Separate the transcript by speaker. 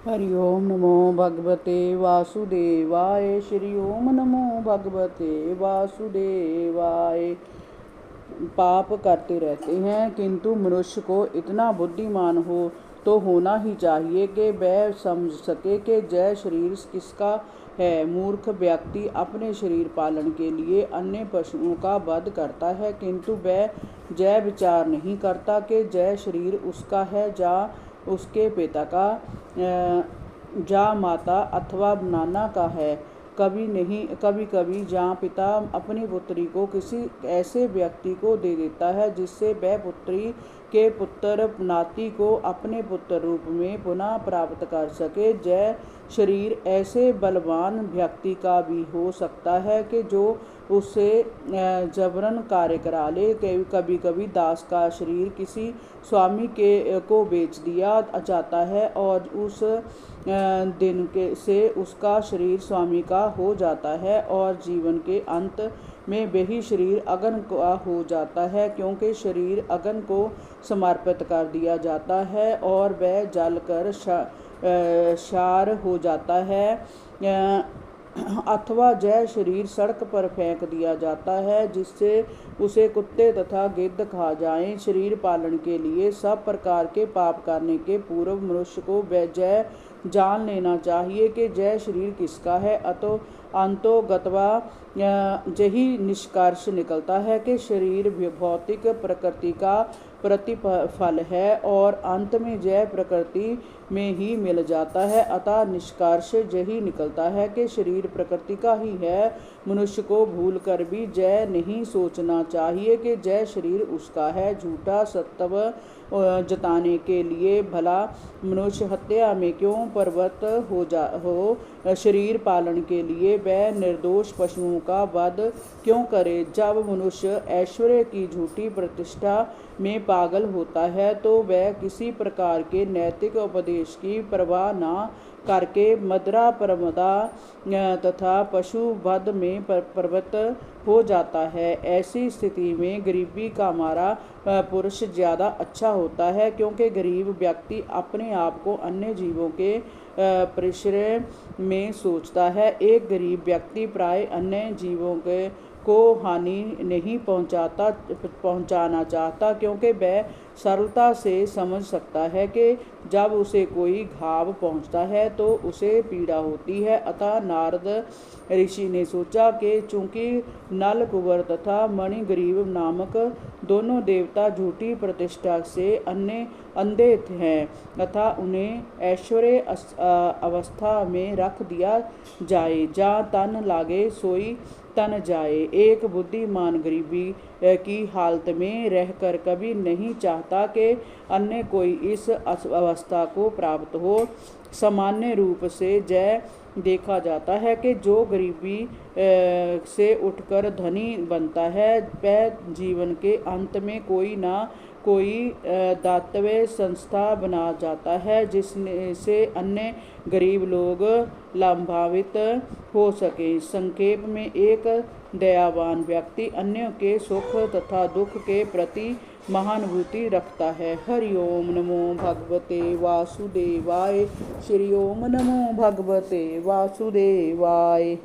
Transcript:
Speaker 1: हरि ओम नमो भगवते वासुदेवाय। श्री ओम नमो भगवते वासुदेवाय। पाप करते रहते हैं, किंतु मनुष्य को इतना बुद्धिमान हो तो होना ही चाहिए कि वह समझ सके कि जय शरीर किसका है। मूर्ख व्यक्ति अपने शरीर पालन के लिए अन्य पशुओं का वध करता है, किंतु वह जय विचार नहीं करता कि जय शरीर उसका है, जा उसके पिता का, जा माता अथवा नाना का है। कभी कभी जहाँ पिता अपनी पुत्री को किसी ऐसे व्यक्ति को दे देता है जिससे वह पुत्री के पुत्र नाती को अपने पुत्र रूप में पुनः प्राप्त कर सके। जय शरीर ऐसे बलवान व्यक्ति का भी हो सकता है कि जो उससे जबरन कार्य करा ले। कभी कभी दास का शरीर किसी स्वामी को बेच दिया जाता है और उस दिन से उसका शरीर स्वामी का हो जाता है और जीवन के अंत में वही शरीर अगन का हो जाता है, क्योंकि शरीर अगन को समर्पित कर दिया जाता है और वह जलकर क्षार हो जाता है। अथवा जय शरीर सड़क पर फेंक दिया जाता है जिससे उसे कुत्ते तथा गिद्ध खा जाएं। शरीर पालन के लिए सब प्रकार के पाप करने के पूर्व मनुष्य को वह जय जान लेना चाहिए कि जय शरीर किसका है। अंतो गत्वा यही निष्कर्ष निकलता है कि शरीर भौतिक प्रकृति का प्रतिफल है और अंत में जय प्रकृति में ही मिल जाता है। अतः निष्कर्ष यही निकलता है कि शरीर प्रकृति का ही है। मनुष्य को भूल कर भी जय नहीं सोचना चाहिए कि जय शरीर उसका है। झूठा सत्व जताने के लिए भला मनुष्य हत्या में क्यों प्रवृत्त हो शरीर पालन के लिए वह निर्दोष पशुओं का वध क्यों करे। जब मनुष्य ऐश्वर्य की झूठी प्रतिष्ठा में पागल होता है तो वह किसी प्रकार के नैतिक उपदेश की परवाह न करके मदरा प्रमदा तथा पशु वध में प्रवृत्त हो जाता है। ऐसी स्थिति में गरीबी का मारा पुरुष ज़्यादा अच्छा होता है, क्योंकि गरीब व्यक्ति अपने आप को अन्य जीवों के परिश्रय में सोचता है। एक गरीब व्यक्ति प्राय अन्य जीवों को हानि नहीं पहुंचाना चाहता, क्योंकि वह सरलता से समझ सकता है कि जब उसे कोई घाव पहुंचता है तो उसे पीड़ा होती है। अतः नारद ऋषि ने सोचा कि चूंकि नल कुंवर तथा मणिग्रीव नामक दोनों देवता झूठी प्रतिष्ठा से अंधे हैं तथा उन्हें ऐश्वर्य अवस्था में रख दिया जाए, जहाँ तन लागे सोई तन जाए। एक बुद्धिमान गरीबी की हालत में रहकर कभी नहीं चाहता कि अन्य कोई इस अवस्था को प्राप्त हो। सामान्य रूप से जय देखा जाता है कि जो गरीबी से उठकर धनी बनता है वह जीवन के अंत में कोई ना कोई दातव्य संस्था बना जाता है जिससे अन्य गरीब लोग लाभान्वित हो सके। संक्षेप में एक दयावान व्यक्ति अन्यों के सुख तथा दुख के प्रति महानुभूति रखता है। हरि ओम नमो भगवते वासुदेवाय। श्री ओम नमो भगवते वासुदेवाय।